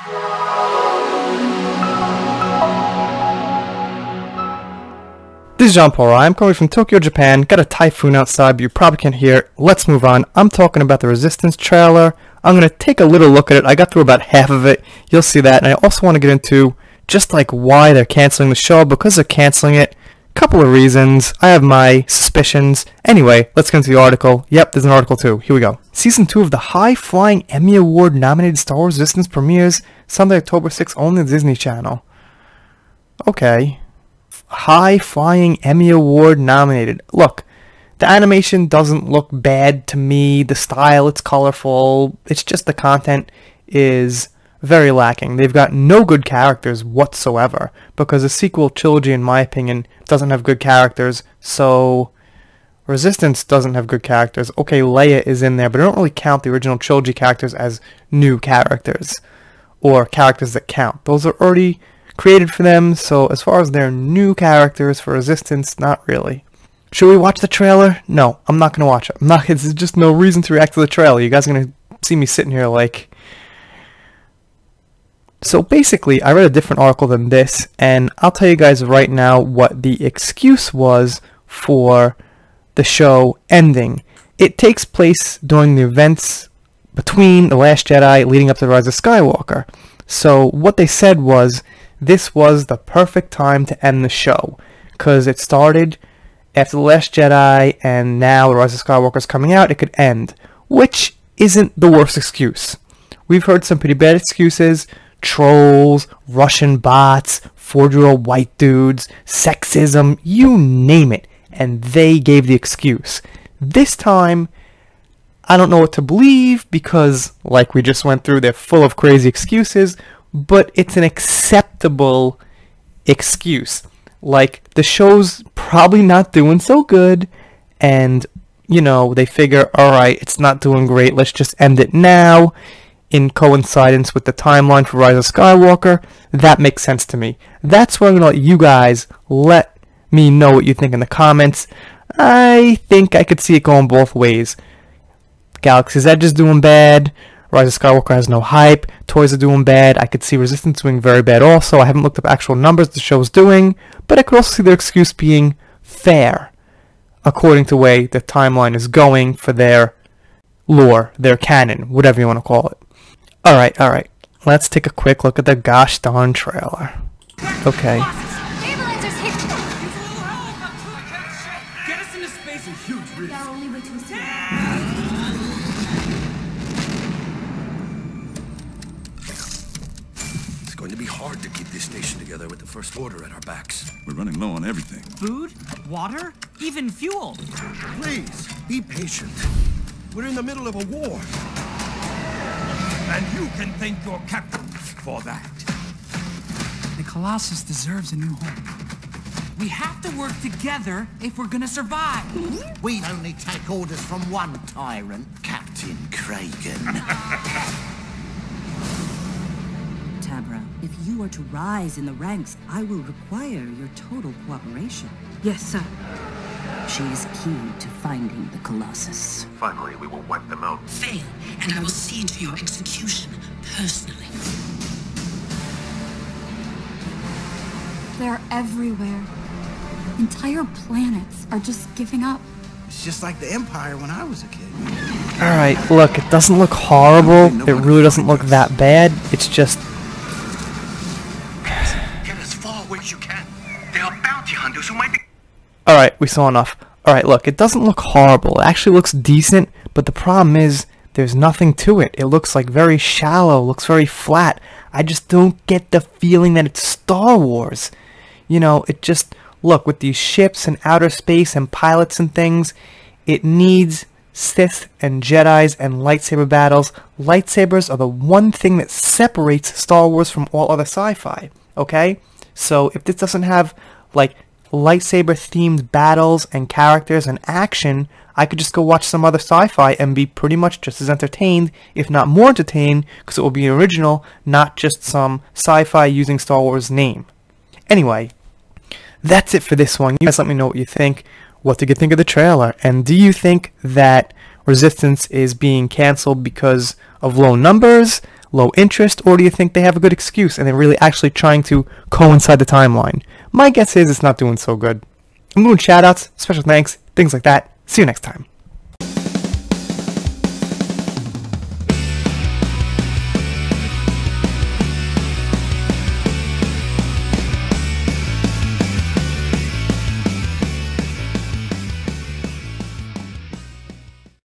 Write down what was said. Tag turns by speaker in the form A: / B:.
A: This is John Paul. I'm coming from Tokyo, Japan. Got a typhoon outside, but you probably can't hear it. Let's move on. I'm talking about the Resistance trailer. I'm going to take a little look at it. I got through about half of it. You'll see that. And I also want to get into just like why they're canceling the show, because they're canceling it. Couple of reasons. I have my suspicions. Anyway, let's get into the article. Yep, there's an article too. Here we go. Season 2 of the high-flying Emmy Award-nominated Star Wars Resistance premieres Sunday, October 6th, only on the Disney Channel. Okay. High-flying Emmy Award nominated. Look, the animation doesn't look bad to me. The style, it's colorful. It's just the content is very lacking. They've got no good characters whatsoever, because the sequel trilogy, in my opinion, doesn't have good characters. So Resistance doesn't have good characters. Okay, Leia is in there, but I don't really count the original trilogy characters as new characters or characters that count. Those are already created for them, so as far as their new characters for Resistance, not really. Should we watch the trailer? No, I'm not going to watch it. There's just no reason to react to the trailer. You guys are going to see me sitting here like... So basically, I read a different article than this, and I'll tell you guys right now what the excuse was for the show ending. It takes place during the events between The Last Jedi leading up to the Rise of Skywalker. So what they said was, this was the perfect time to end the show, because it started after The Last Jedi, and now The Rise of Skywalker is coming out, it could end, which isn't the worst excuse. We've heard some pretty bad excuses: trolls, Russian bots, 4-year-old white dudes, sexism, you name it, and they gave the excuse. This time, I don't know what to believe, because, like we just went through, they're full of crazy excuses, but it's an acceptable excuse. Like, the show's probably not doing so good, and, you know, they figure, alright, it's not doing great, let's just end it now, in coincidence with the timeline for Rise of Skywalker. That makes sense to me. That's where I'm going to let you guys let me know what you think in the comments. I think I could see it going both ways. Galaxy's Edge is doing bad, Rise of Skywalker has no hype, toys are doing bad. I could see Resistance doing very bad also. I haven't looked up actual numbers the show's doing, but I could also see their excuse being fair, according to the way the timeline is going for their lore, their canon, whatever you want to call it. Alright, let's take a quick look at the gosh darn trailer. Okay.
B: It's going to be hard to keep this nation together with the First Order at our backs.
C: We're running low on everything.
D: Food, water, even fuel.
B: Please, be patient. We're in the middle of a war.
E: And you can thank your captains for that.
D: The Colossus deserves a new home. We have to work together if we're gonna survive.
F: We'd only take orders from one tyrant, Captain Kragan.
G: Tabra, if you are to rise in the ranks, I will require your total cooperation.
H: Yes, sir.
G: She is key to finding the Colossus.
B: Finally, we will wipe them out.
H: Fail, and I will see to your execution personally.
I: They're everywhere. Entire planets are just giving up.
F: It's just like the Empire when I was a kid.
A: Alright, look, it doesn't look horrible. It really doesn't look that bad. It's just...
B: Get as far away as you can. There are bounty hunters who might be...
A: Alright, we saw enough. Alright, look, it doesn't look horrible. It actually looks decent, but the problem is there's nothing to it. It looks like very shallow, looks very flat. I just don't get the feeling that it's Star Wars. You know, it just... Look, with these ships and outer space and pilots and things, it needs Sith and Jedis and lightsaber battles. Lightsabers are the one thing that separates Star Wars from all other sci-fi, okay? So if this doesn't have, like, lightsaber-themed battles and characters and action, I could just go watch some other sci-fi and be pretty much just as entertained, if not more entertained, because it will be original, not just some sci-fi using Star Wars name. Anyway, that's it for this one. You guys let me know what you think. What did you think of the trailer? And do you think that Resistance is being cancelled because of low numbers? low interest, or do you think they have a good excuse and they're really actually trying to coincide the timeline? My guess is it's not doing so good. I'm doing shoutouts, special thanks, things like that. See you next time.